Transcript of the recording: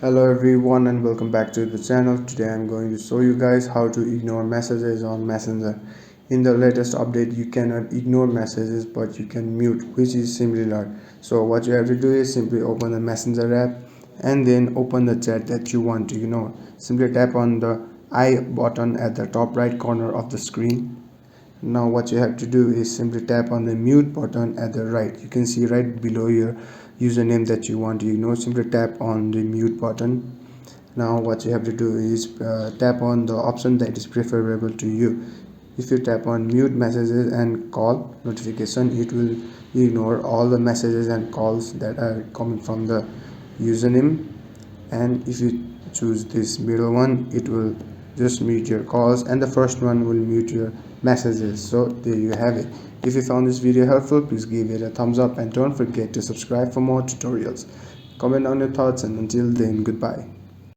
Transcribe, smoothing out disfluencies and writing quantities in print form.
Hello everyone and welcome back to the channel. Today I'm going to show you guys how to ignore messages on Messenger. In the latest update you cannot ignore messages but you can mute, which is similar. So what you have to do is simply open the Messenger app and then open the chat that you want to ignore. Simply tap on the I button at the top right corner of the screen. Now what you have to do is simply tap on the mute button at the right. You can see right below your username that you want to ignore. Simply tap on the mute button. Now what you have to do is tap on the option that is preferable to you. If you tap on mute messages and call notification, it will ignore all the messages and calls that are coming from the username. And if you choose this middle one, it will just mute your calls, and the first one will mute your messages. So there you have it. If you found this video helpful, please give it a thumbs up and don't forget to subscribe for more tutorials. Comment on your thoughts, and until then, goodbye.